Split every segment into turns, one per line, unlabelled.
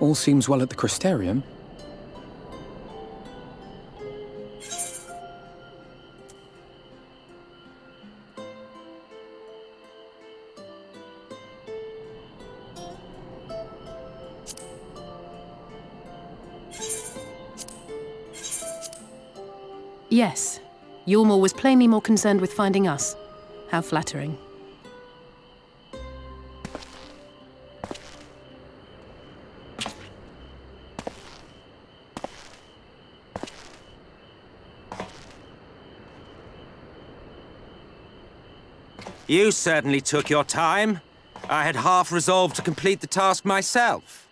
All seems well at the Crystarium.
Yes. Yulmore was plainly more concerned with finding us. How flattering.
You certainly took your time. I had half resolved to complete the task myself.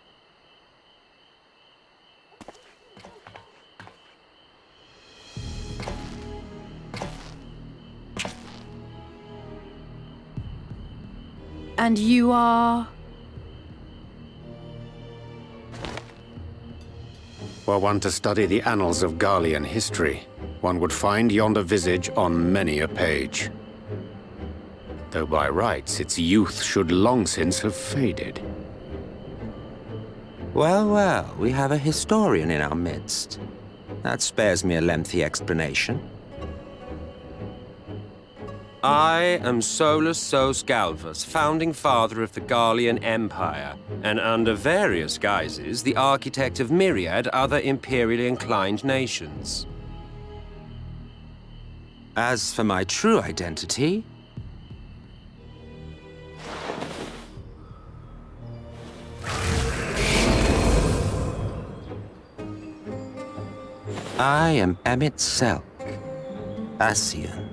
And you are...
Were one to study the annals of Garlean history, one would find yonder visage on many a page. Though by rights its youth should long since have faded.
Well, well, we have a historian in our midst. That spares me a lengthy explanation. I am Solus Sos Galvus, founding father of the Garlean Empire, and under various guises, the architect of myriad other imperially inclined nations. As for my true identity, I am Emmett Selk, Ascian.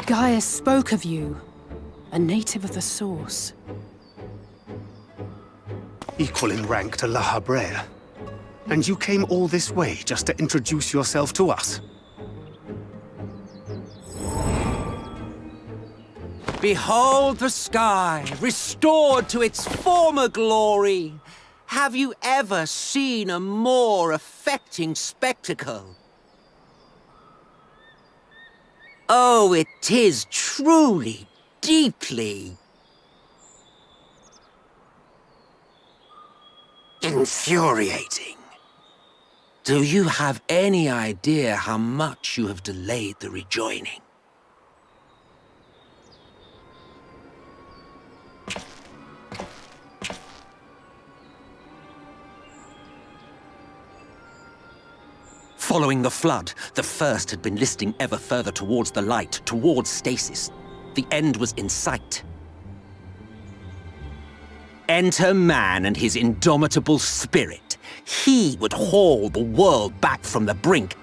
Gaius spoke of you. A native of the Source.
Equal in rank to La Habrel. And you came all this way just to introduce yourself to us?
Behold the sky, restored to its former glory. Have you ever seen a more affecting spectacle? Oh, it is truly, deeply infuriating. Do you have any idea how much you have delayed the rejoining? Following the flood, the First had been listing ever further towards the light, towards stasis. The end was in sight. Enter man and his indomitable spirit. He would haul the world back from the brink.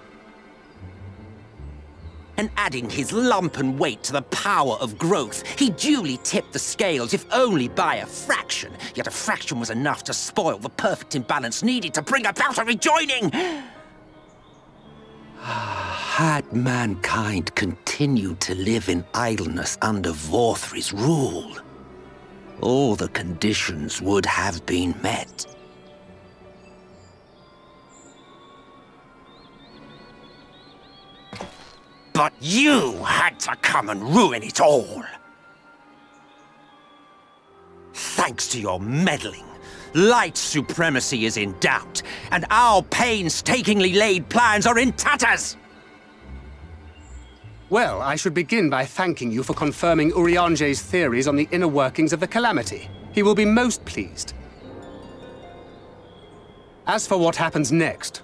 And adding his lumpen weight to the power of growth, he duly tipped the scales, if only by a fraction. Yet a fraction was enough to spoil the perfect imbalance needed to bring about a rejoining. Had mankind continued to live in idleness under Vorthri's rule, all the conditions would have been met. But you had to come and ruin it all. Thanks to your meddling, light supremacy is in doubt, and our painstakingly laid plans are in tatters!
Well, I should begin by thanking you for confirming Urianger's theories on the inner workings of the Calamity. He will be most pleased. As for what happens next,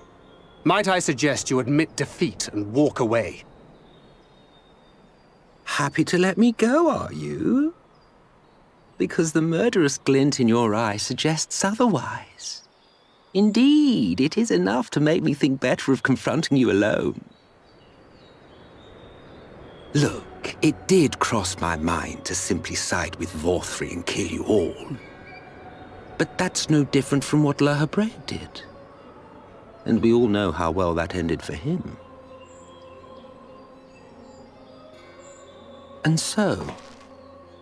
might I suggest you admit defeat and walk away?
Happy to let me go, are you? Because the murderous glint in your eye suggests otherwise. Indeed, it is enough to make me think better of confronting you alone. Look, it did cross my mind to simply side with Vorthri and kill you all. But that's no different from what La Habrel did. And we all know how well that ended for him. And so,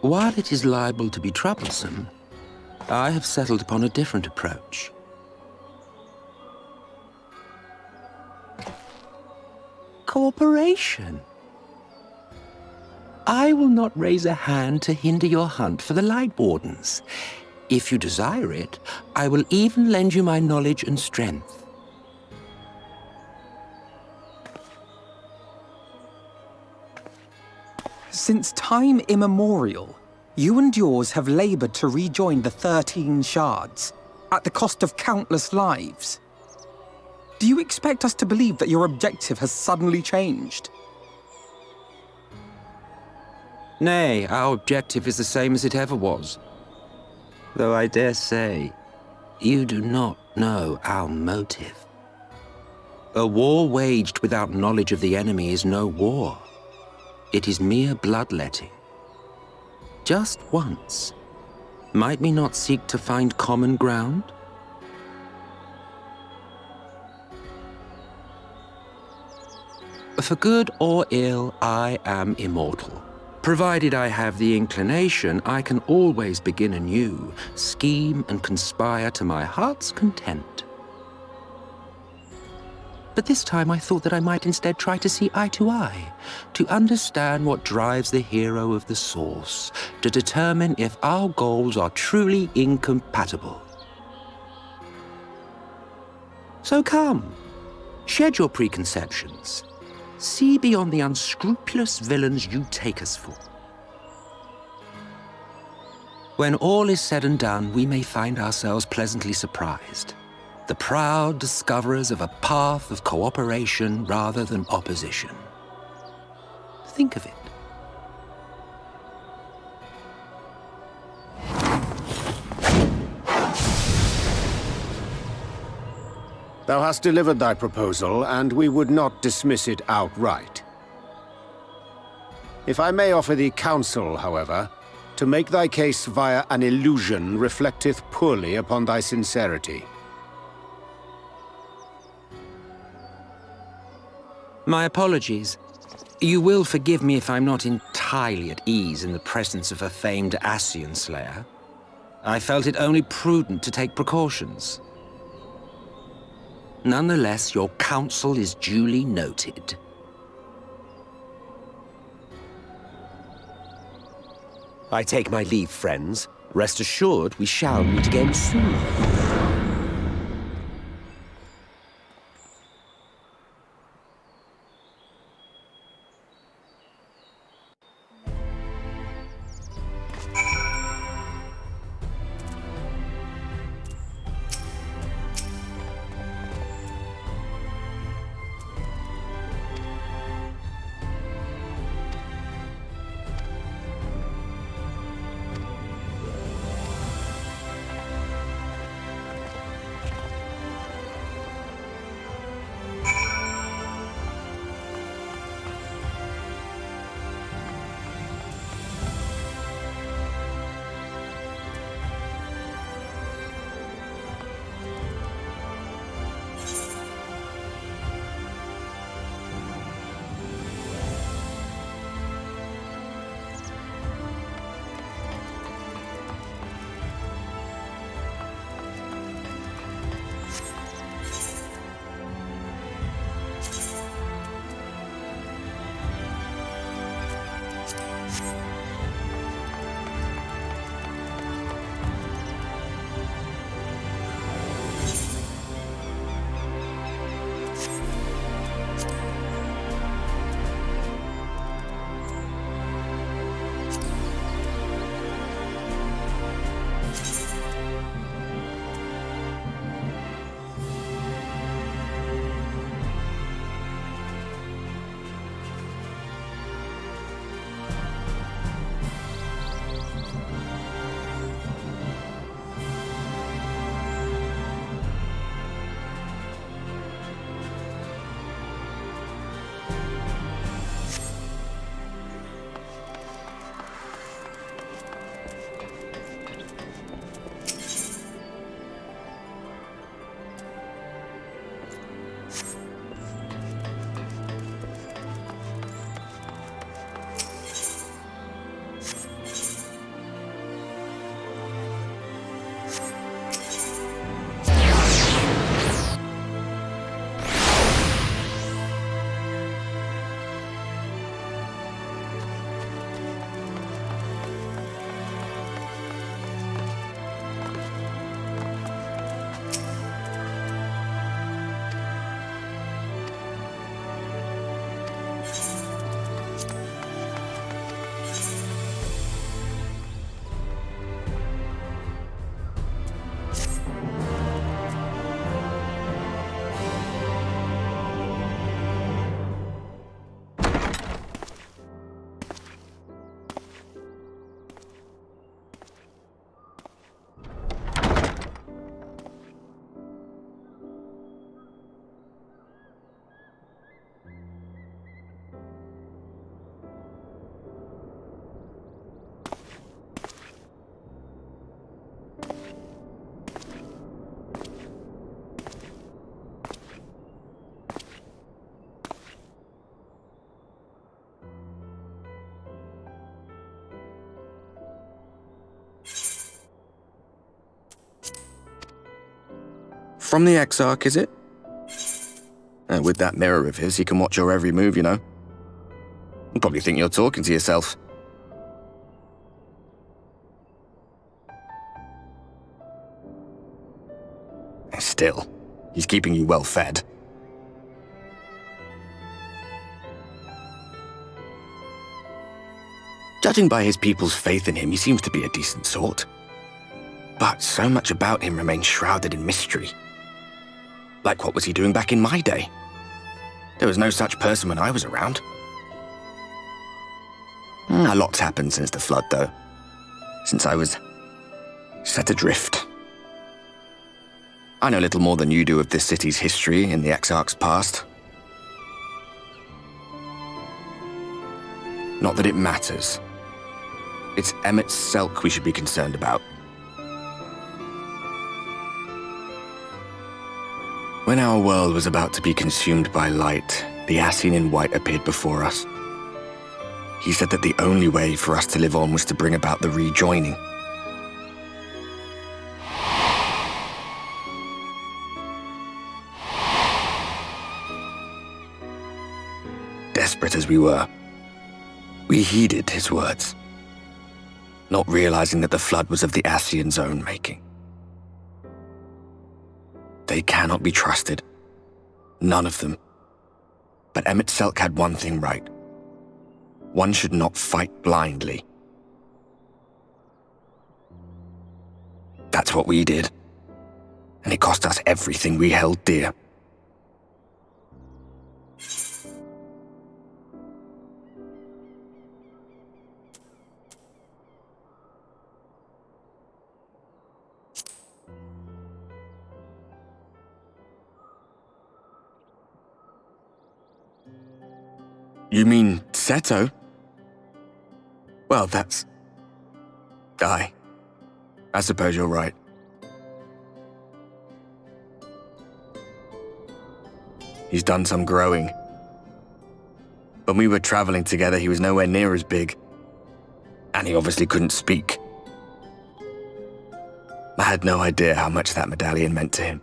while it is liable to be troublesome, I have settled upon a different approach. Cooperation. I will not raise a hand to hinder your hunt for the Light Wardens. If you desire it, I will even lend you my knowledge and strength.
Since time immemorial, you and yours have labored to rejoin the 13 shards, at the cost of countless lives. Do you expect us to believe that your objective has suddenly changed?
Nay, our objective is the same as it ever was. Though I dare say, you do not know our motive. A war waged without knowledge of the enemy is no war. It is mere bloodletting. Just once, might we not seek to find common ground? For good or ill, I am immortal. Provided I have the inclination, I can always begin anew, scheme and conspire to my heart's content. But this time I thought that I might instead try to see eye to eye, to understand what drives the hero of the source, to determine if our goals are truly incompatible. So come, shed your preconceptions. See beyond the unscrupulous villains you take us for. When all is said and done, we may find ourselves pleasantly surprised. The proud discoverers of a path of cooperation rather than opposition. Think of it.
Thou hast delivered thy proposal, and we would not dismiss it outright. If I may offer thee counsel, however, to make thy case via an illusion reflecteth poorly upon thy sincerity.
My apologies. You will forgive me if I'm not entirely at ease in the presence of a famed Ascian slayer. I felt it only prudent to take precautions. Nonetheless, your counsel is duly noted. I take my leave, friends. Rest assured, we shall meet again soon.
From the Exarch, is it? With that mirror of his, he can watch your every move, you know. You probably think you're talking to yourself. Still, he's keeping you well fed. Judging by his people's faith in him, he seems to be a decent sort. But so much about him remains shrouded in mystery. Like, what was he doing back in my day? There was no such person when I was around. A lot's happened since the flood, though. Since I was set adrift. I know little more than you do of this city's history and the Exarch's past. Not that it matters. It's Emmett Selk we should be concerned about. When our world was about to be consumed by light, the Ascian in white appeared before us. He said that the only way for us to live on was to bring about the rejoining. Desperate as we were, we heeded his words, not realizing that the flood was of the Ascian's own making. They cannot be trusted. None of them. But Emmett Selk had one thing right. One should not fight blindly. That's what we did. And it cost us everything we held dear. You mean Seto? Well, that's... I suppose you're right. He's done some growing. When we were traveling together, he was nowhere near as big. And he obviously couldn't speak. I had no idea how much that medallion meant to him.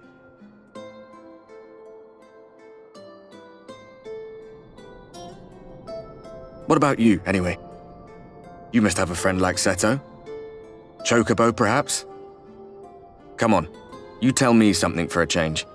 What about you, anyway? You must have a friend like Seto? Chocobo, perhaps? Come on, you tell me something for a change.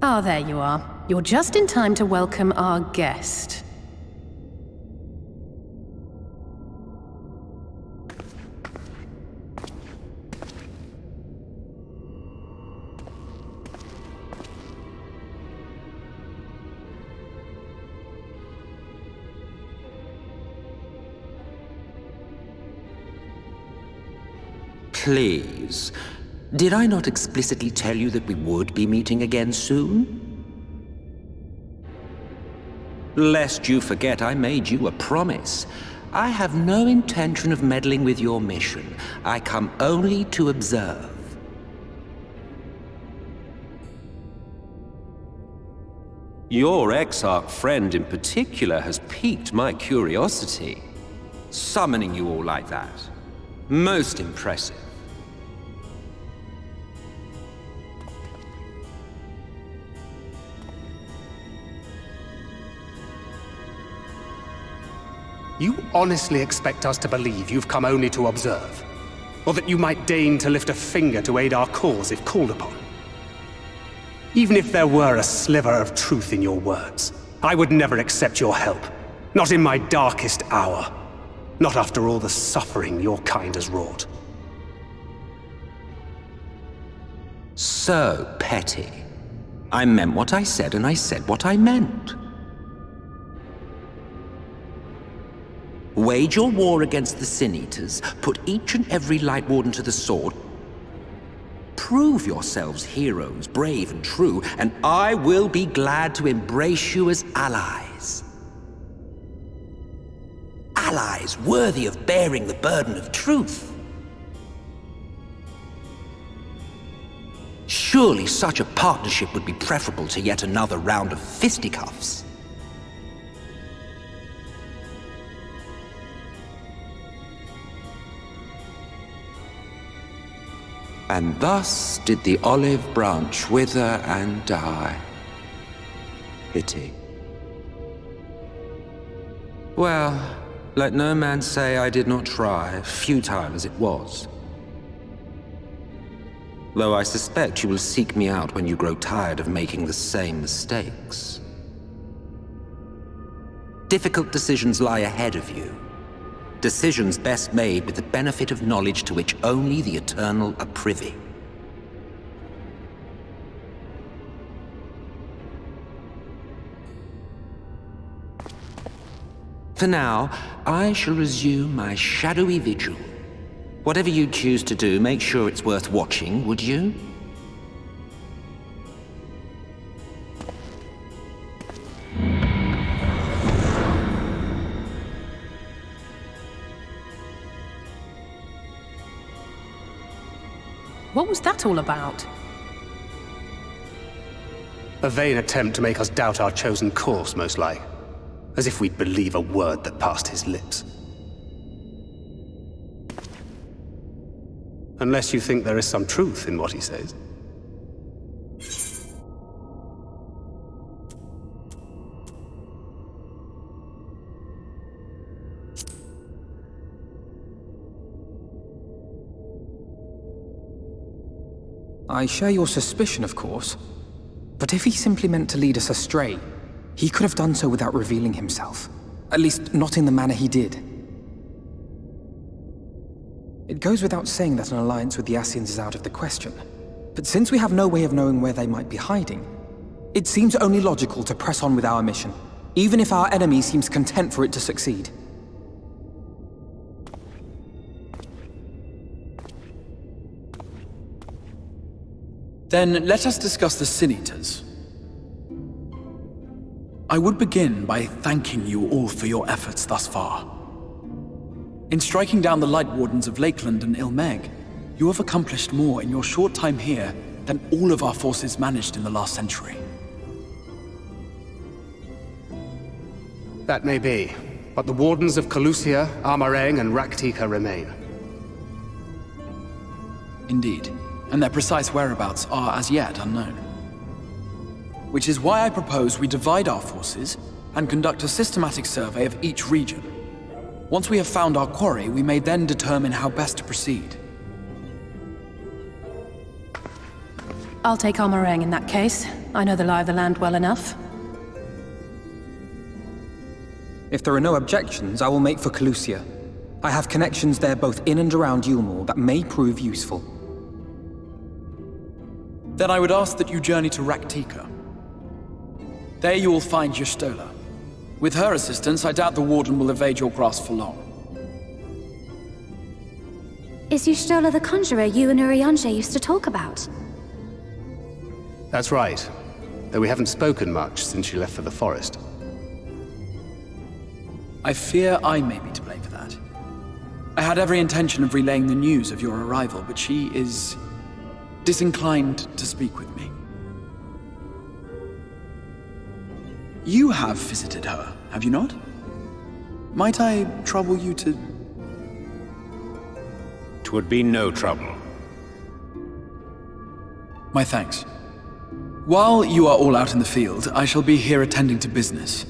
Ah, there you are. You're just in time to welcome our guest.
Please. Did I not explicitly tell you that we would be meeting again soon? Lest you forget, I made you a promise. I have no intention of meddling with your mission. I come only to observe. Your Exarch friend in particular has piqued my curiosity. Summoning you all like that. Most impressive.
You honestly expect us to believe you've come only to observe? Or that you might deign to lift a finger to aid our cause if called upon? Even if there were a sliver of truth in your words, I would never accept your help. Not in my darkest hour. Not after all the suffering your kind has wrought.
So petty. I meant what I said, and I said what I meant. Wage your war against the Sin Eaters, put each and every Light Warden to the sword, prove yourselves heroes, brave and true, and I will be glad to embrace you as allies. Allies worthy of bearing the burden of truth. Surely such a partnership would be preferable to yet another round of fisticuffs. And thus did the olive branch wither and die. Pity. Well, let no man say I did not try, futile as it was. Though I suspect you will seek me out when you grow tired of making the same mistakes. Difficult decisions lie ahead of you. Decisions best made with the benefit of knowledge to which only the Eternal are privy. For now, I shall resume my shadowy vigil. Whatever you choose to do, make sure it's worth watching, would you?
What was that all about?
A vain attempt to make us doubt our chosen course, most like. As if we'd believe a word that passed his lips. Unless you think there is some truth in what he says.
I share your suspicion, of course. But if he simply meant to lead us astray, he could have done so without revealing himself. At least, not in the manner he did. It goes without saying that an alliance with the Ascians is out of the question. But since we have no way of knowing where they might be hiding, it seems only logical to press on with our mission, even if our enemy seems content for it to succeed.
Then let us discuss the Sin Eaters. I would begin by thanking you all for your efforts thus far. In striking down the Light Wardens of Lakeland and Ilmeg, you have accomplished more in your short time here than all of our forces managed in the last century.
That may be, but the Wardens of Calusia, Amareng, and Raktika remain.
Indeed, and their precise whereabouts are as yet unknown. Which is why I propose we divide our forces and conduct a systematic survey of each region. Once we have found our quarry, we may then determine how best to proceed.
I'll take Amareng in that case. I know the lie of the land well enough.
If there are no objections, I will make for Calusia. I have connections there both in and around Yulmore that may prove useful.
Then I would ask that you journey to Raktika. There you will find Y'shtola. With her assistance, I doubt the Warden will evade your grasp for long.
Is Y'shtola the conjurer you and Urianger used to talk about?
That's right. Though we haven't spoken much since she left for the forest.
I fear I may be to blame for that. I had every intention of relaying the news of your arrival, but she is disinclined to speak with me. You have visited her, have you not? Might I trouble you to...
'Twould be no trouble.
My thanks. While you are all out in the field, I shall be here attending to business.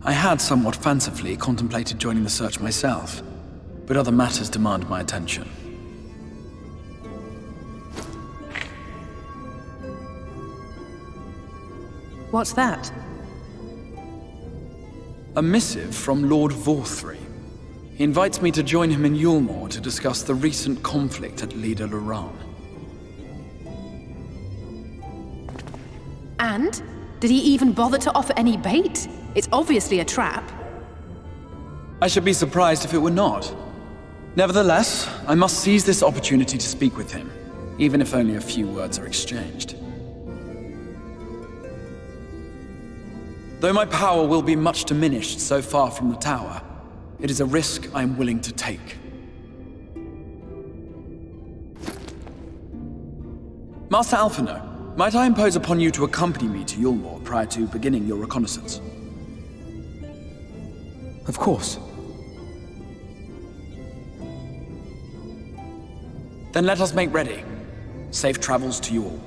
I had somewhat fancifully contemplated joining the search myself, but other matters demand my attention.
What's that?
A missive from Lord Vorthry. He invites me to join him in Yulmore to discuss the recent conflict at Lida Luran.
And? Did he even bother to offer any bait? It's obviously a trap.
I should be surprised if it were not. Nevertheless, I must seize this opportunity to speak with him, even if only a few words are exchanged. Though my power will be much diminished so far from the tower, it is a risk I am willing to take. Master Alphino, might I impose upon you to accompany me to Yulmore prior to beginning your reconnaissance?
Of course.
Then let us make ready. Safe travels to you all.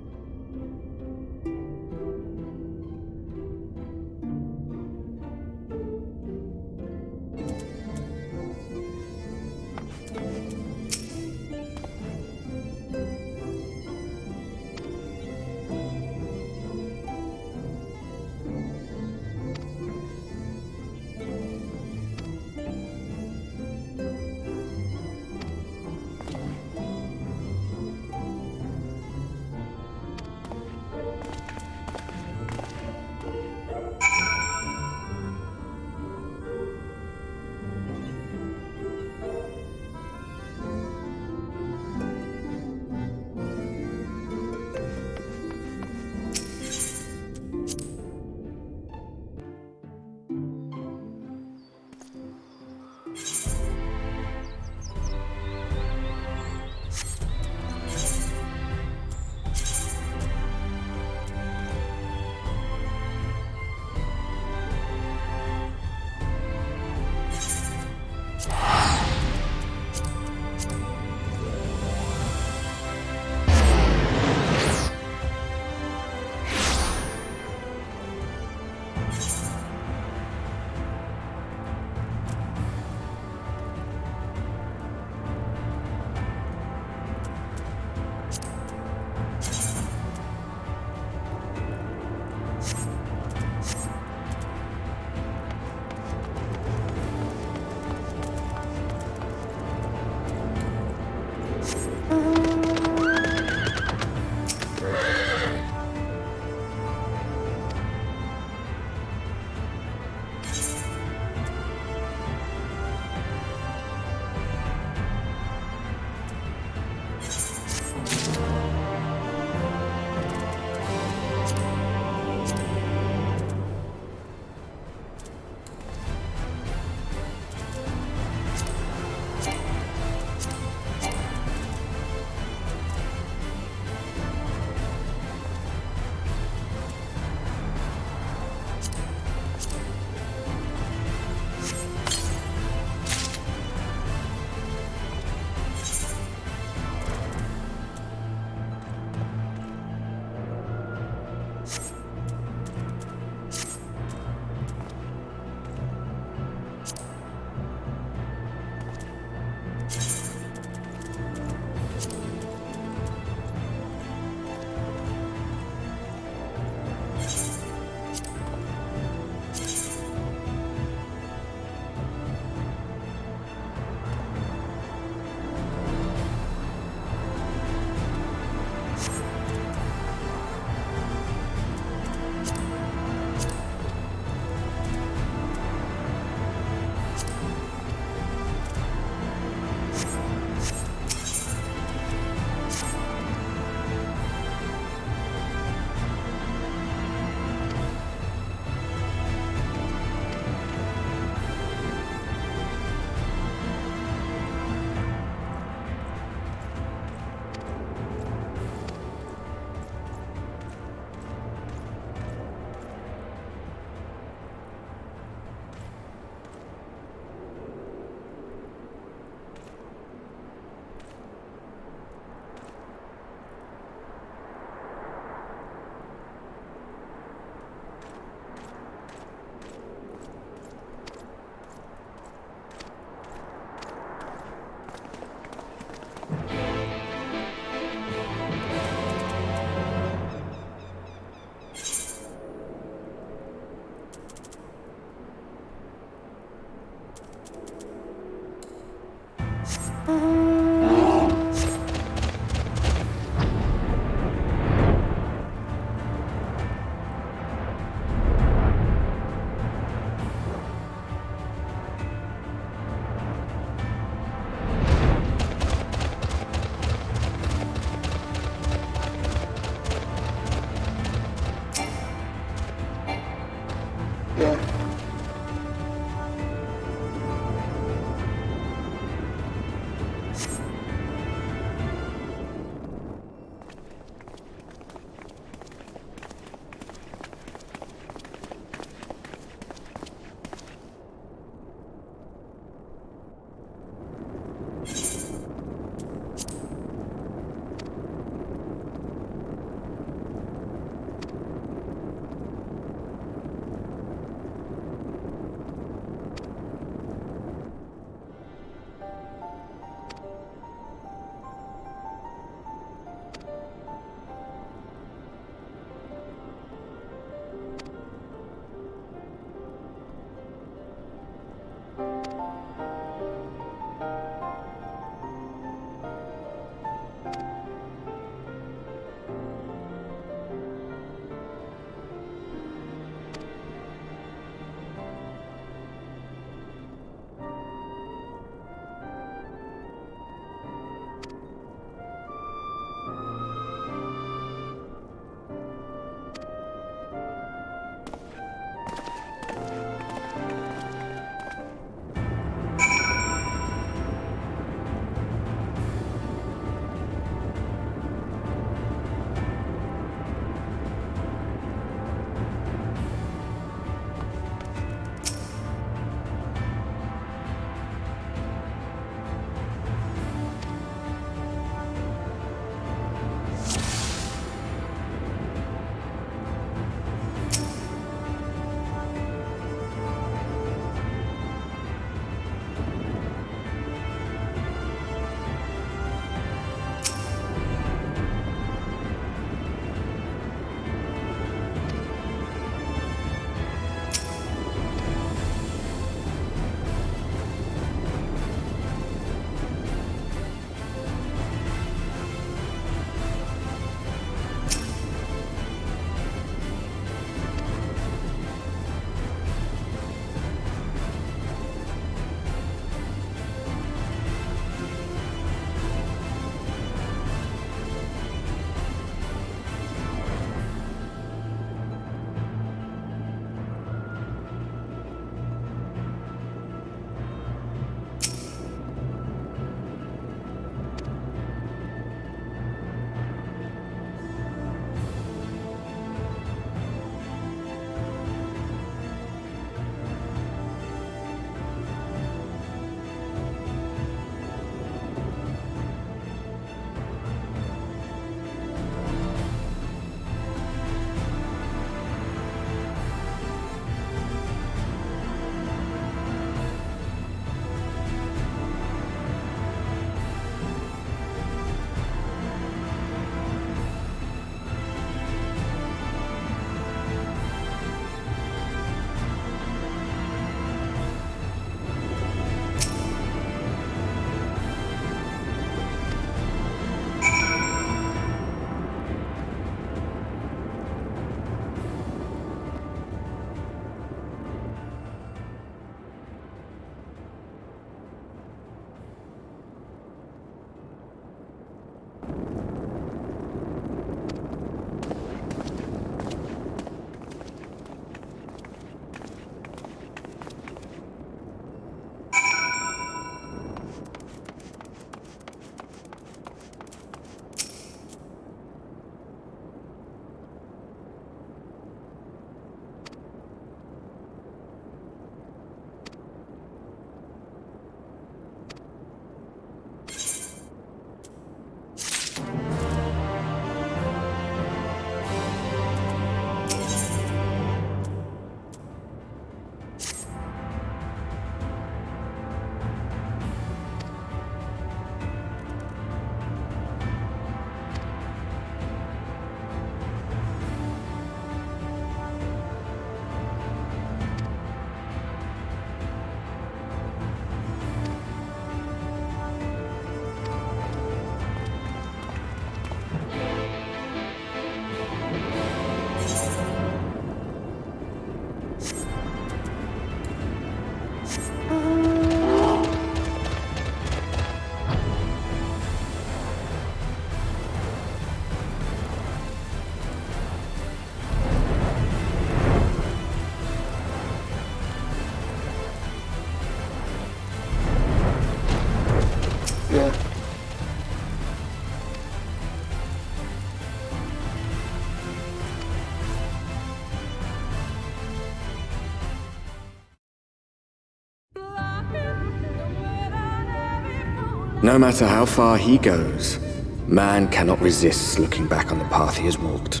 No matter how far he goes, man cannot resist looking back on the path he has walked.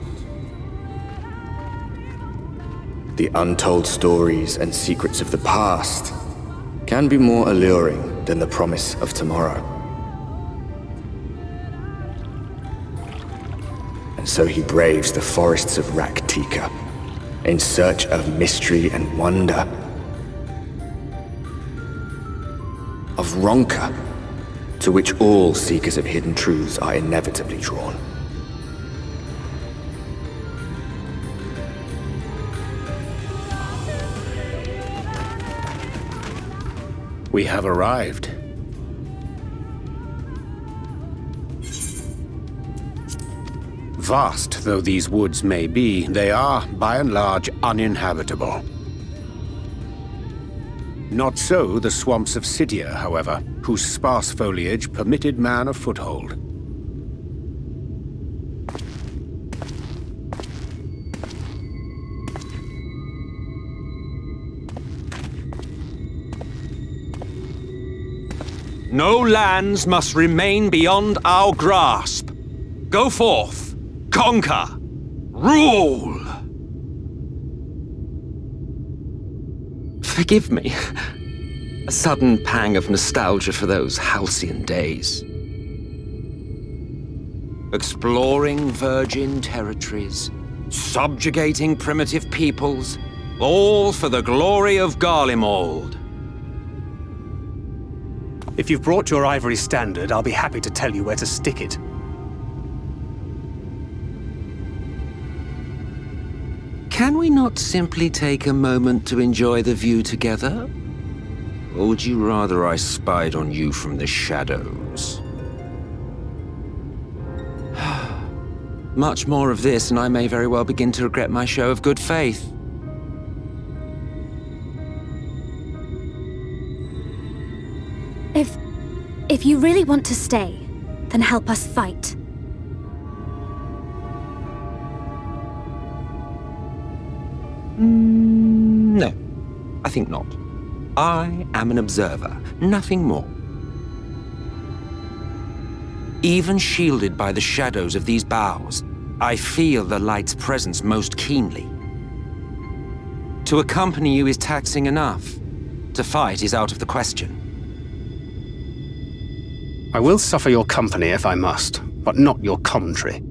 The untold stories and secrets of the past can be more alluring than the promise of tomorrow. And so he braves the forests of Raktika in search of mystery and wonder. Of Ronka, to which all seekers of hidden truths are inevitably drawn.
We have arrived. Vast though these woods may be, they are, by and large, uninhabitable. Not so the swamps of Sidia, however, whose sparse foliage permitted man a foothold.
No lands must remain beyond our grasp. Go forth, conquer, rule!
Forgive me. A sudden pang of nostalgia for those halcyon days. Exploring virgin territories, subjugating primitive peoples, all for the glory of Garlemald.
If you've brought your ivory standard, I'll be happy to tell you where to stick it.
Can we not simply take a moment to enjoy the view together? Or would you rather I spied on you from the shadows? Much more of this, and I may very well begin to regret my show of good faith.
If you really want to stay, then help us fight.
No, I think not. I am an observer, nothing more. Even shielded by the shadows of these boughs, I feel the light's presence most keenly. To accompany you is taxing enough. To fight is out of the question.
I will suffer your company if I must, but not your commentary.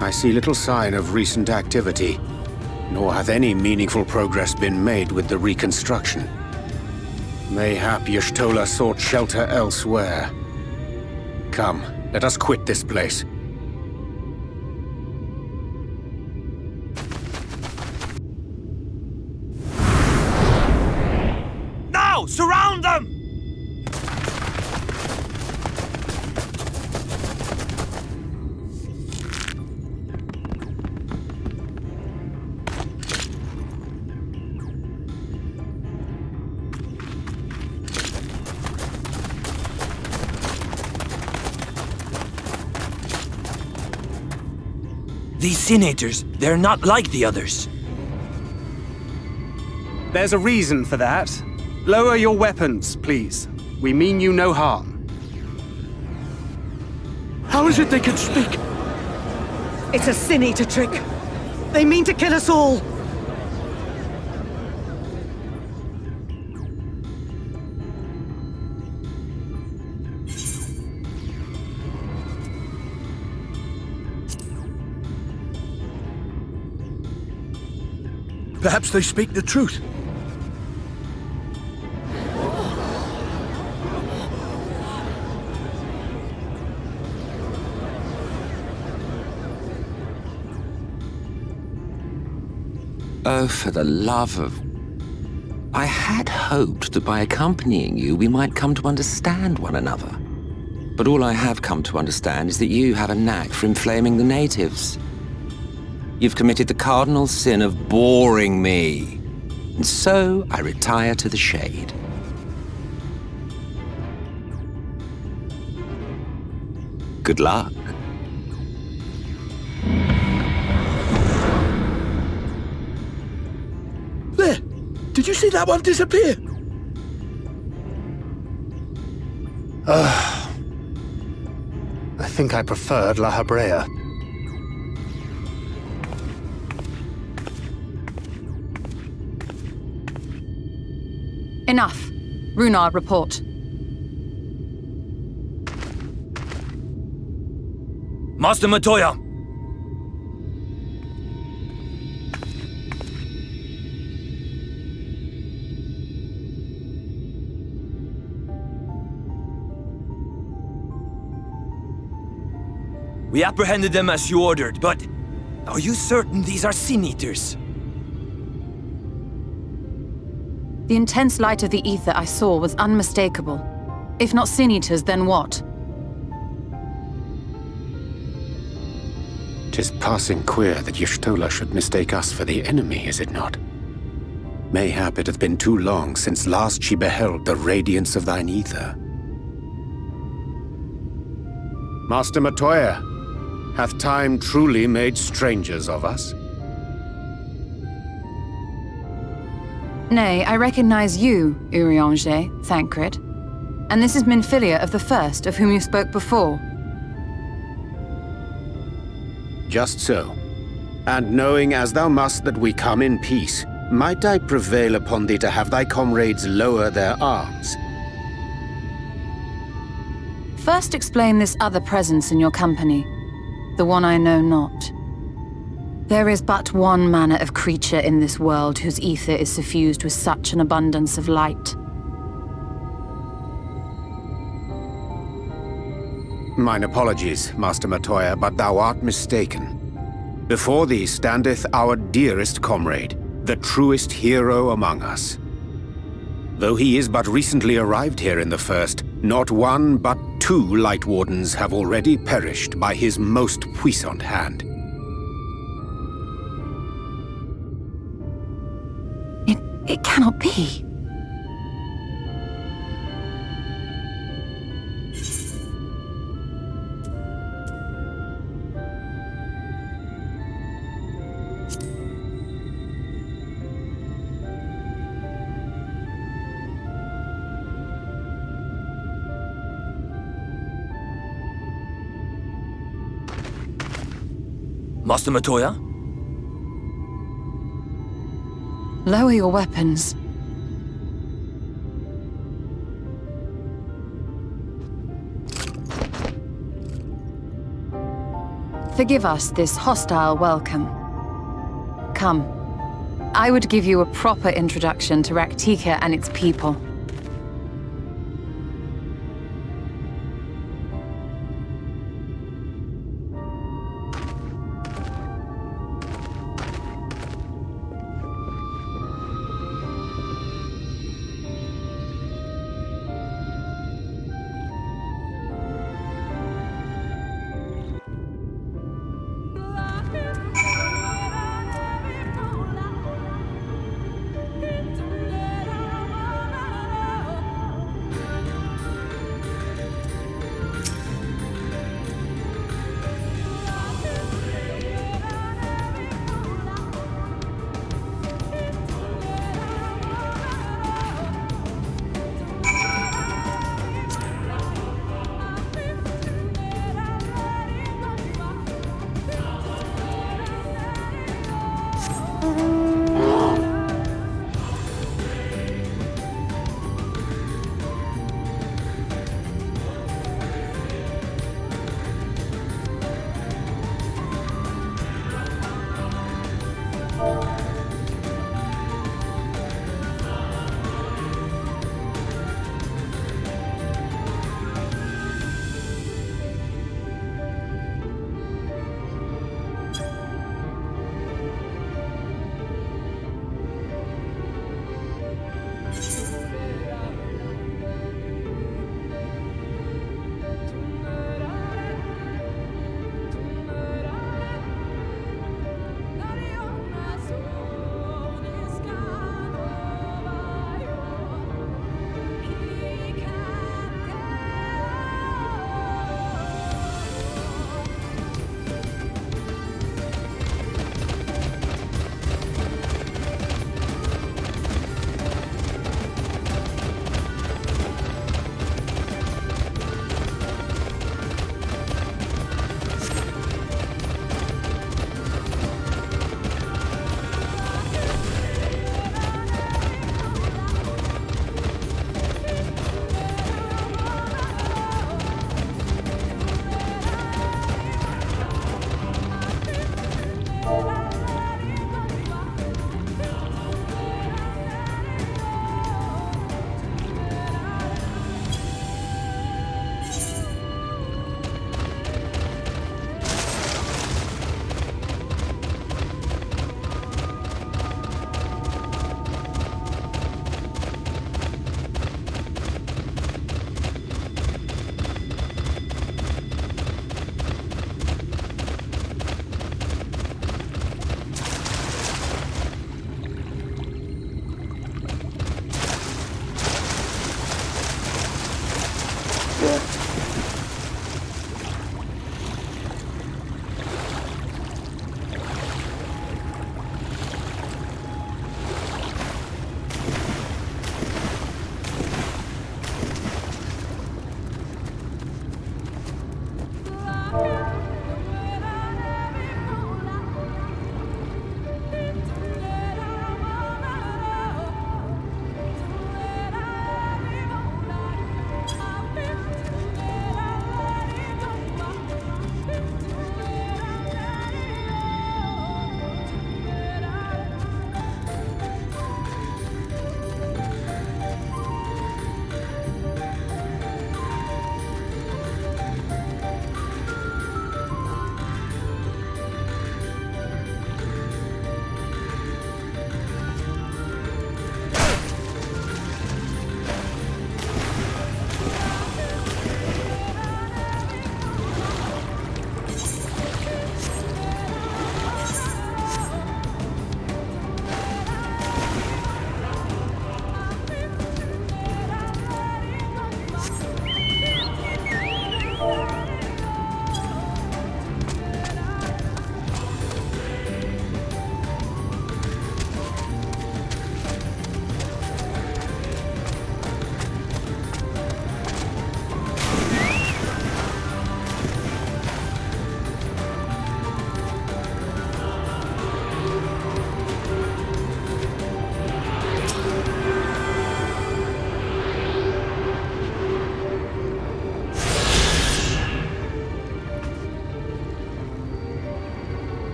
I see little sign of recent activity, nor hath any meaningful progress been made with the reconstruction. Mayhap Y'shtola sought shelter elsewhere. Come, let us quit this place.
Now! Surround them!
These senators, they're not like the others.
There's a reason for that. Lower your weapons, please. We mean you no harm.
How is it they can speak?
It's a Sin Eater trick. They mean to kill us all.
Perhaps they speak the truth.
Oh, for the love of... I had hoped that by accompanying you, we might come to understand one another. But all I have come to understand is that you have a knack for inflaming the natives. You've committed the cardinal sin of boring me. And so I retire to the shade. Good luck.
There! Did you see that one disappear?
I think I preferred La Habrea.
Enough. Runar, report.
Master Matoya! We apprehended them as you ordered, but are you certain these are Sin Eaters?
The intense light of the ether I saw was unmistakable. If not Sin Eaters, then what?
'Tis passing queer that Y'shtola should mistake us for the enemy, is it not? Mayhap it hath been too long since last she beheld the radiance of thine ether. Master Matoya, hath time truly made strangers of us?
Nay, I recognize you, Urianger, Thancred. And this is Minfilia of the First, of whom you spoke before.
Just so. And knowing as thou must that we come in peace, might I prevail upon thee to have thy comrades lower their arms?
First explain this other presence in your company, the one I know not. There is but one manner of creature in this world whose ether is suffused with such an abundance of light.
Mine apologies, Master Matoya, but thou art mistaken. Before thee standeth our dearest comrade, the truest hero among us. Though he is but recently arrived here in the First, not one but 2 Light Wardens have already perished by his most puissant hand.
It cannot be.
Master Matoya?
Lower your weapons. Forgive us this hostile welcome. Come. I would give you a proper introduction to Raktika and its people.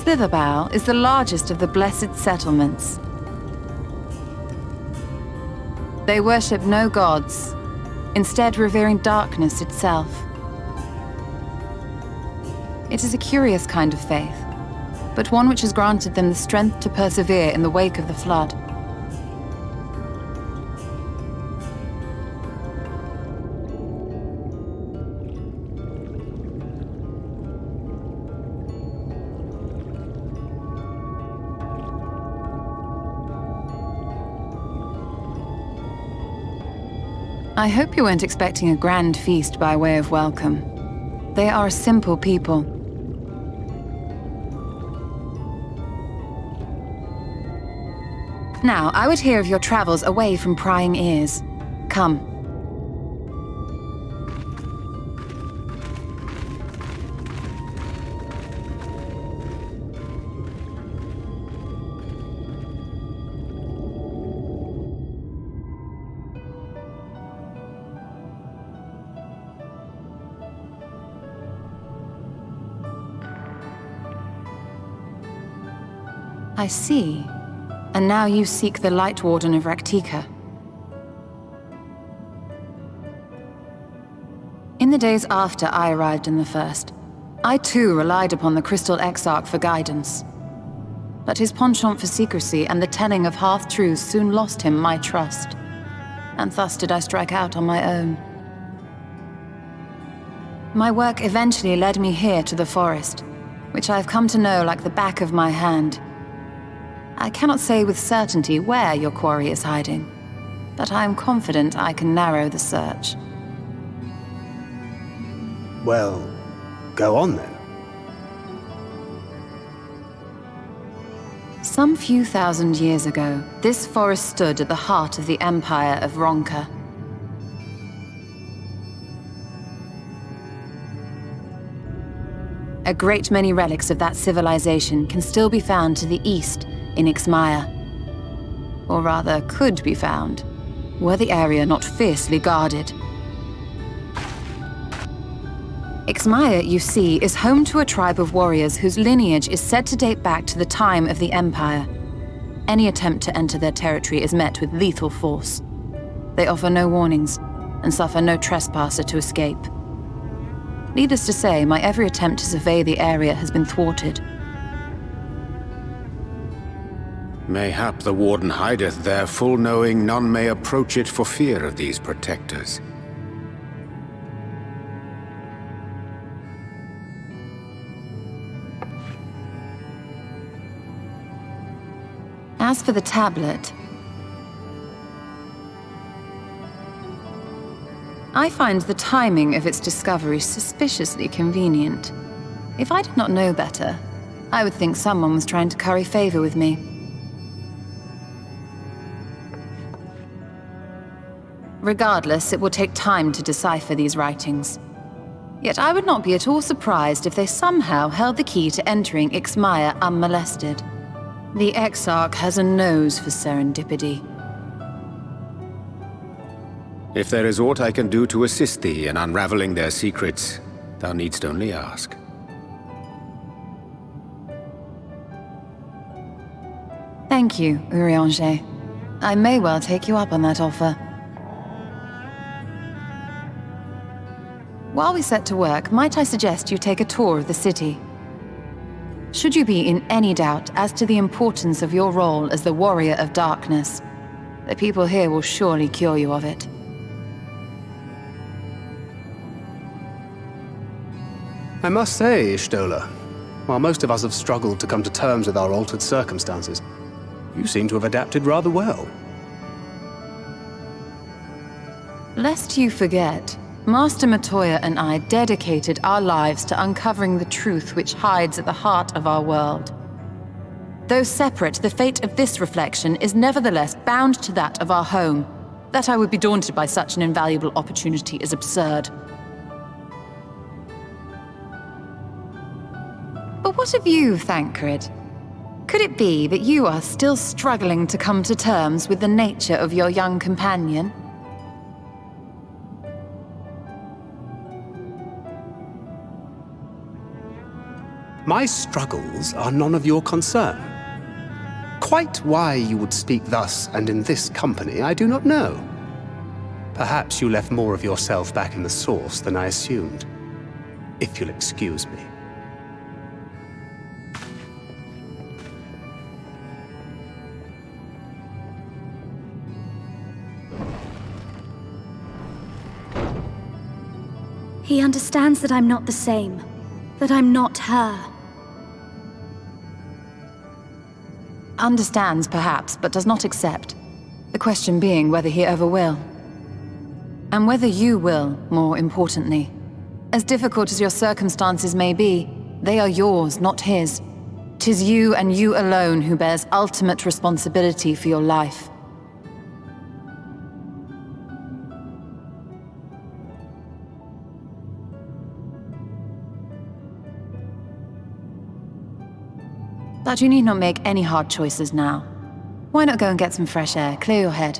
Slitherbow is the largest of the blessed settlements. They worship no gods, instead revering darkness itself. It is a curious kind of faith, but one which has granted them the strength to persevere in the wake of the flood. I hope you weren't expecting a grand feast by way of welcome. They are a simple people. Now, I would hear of your travels away from prying ears. Come. I see. And now you seek the Light Warden of Raktika. In the days after I arrived in the First, I too relied upon the Crystal Exarch for guidance. But his penchant for secrecy and the telling of half-truths soon lost him my trust. And thus did I strike out on my own. My work eventually led me here to the forest, which I have come to know like the back of my hand. I cannot say with certainty where your quarry is hiding, but I am confident I can narrow the search.
Well, go on then.
Some few thousand years ago, this forest stood at the heart of the Empire of Ronka. A great many relics of that civilization can still be found to the east in Ixmaya. Or rather, could be found, were the area not fiercely guarded. Ixmaya, you see, is home to a tribe of warriors whose lineage is said to date back to the time of the Empire. Any attempt to enter their territory is met with lethal force. They offer no warnings, and suffer no trespasser to escape. Needless to say, my every attempt to survey the area has been thwarted.
Mayhap the Warden hideth there, full knowing none may approach it for fear of these protectors.
As for the tablet, I find the timing of its discovery suspiciously convenient. If I did not know better, I would think someone was trying to curry favor with me. Regardless, it will take time to decipher these writings. Yet I would not be at all surprised if they somehow held the key to entering Ixmaya unmolested. The Exarch has a nose for serendipity.
If there is aught I can do to assist thee in unraveling their secrets, thou needst only ask.
Thank you, Urianger. I may well take you up on that offer. While we set to work, might I suggest you take a tour of the city? Should you be in any doubt as to the importance of your role as the Warrior of Darkness, the people here will surely cure you of it.
I must say, Ishtola, while most of us have struggled to come to terms with our altered circumstances, you seem to have adapted rather well.
Lest you forget, Master Matoya and I dedicated our lives to uncovering the truth which hides at the heart of our world. Though separate, the fate of this reflection is nevertheless bound to that of our home. That I would be daunted by such an invaluable opportunity is absurd. But what of you, Thancred? Could it be that you are still struggling to come to terms with the nature of your young companion?
My struggles are none of your concern. Quite why you would speak thus and in this company, I do not know. Perhaps you left more of yourself back in the source than I assumed. If you'll excuse me.
He understands that I'm not the same. That I'm not her.
Understands, perhaps, but does not accept. The question being whether he ever will. And whether you will, more importantly. As difficult as your circumstances may be, they are yours, not his. 'Tis you and you alone who bears ultimate responsibility for your life. But you need not make any hard choices now. Why not go and get some fresh air, clear your head?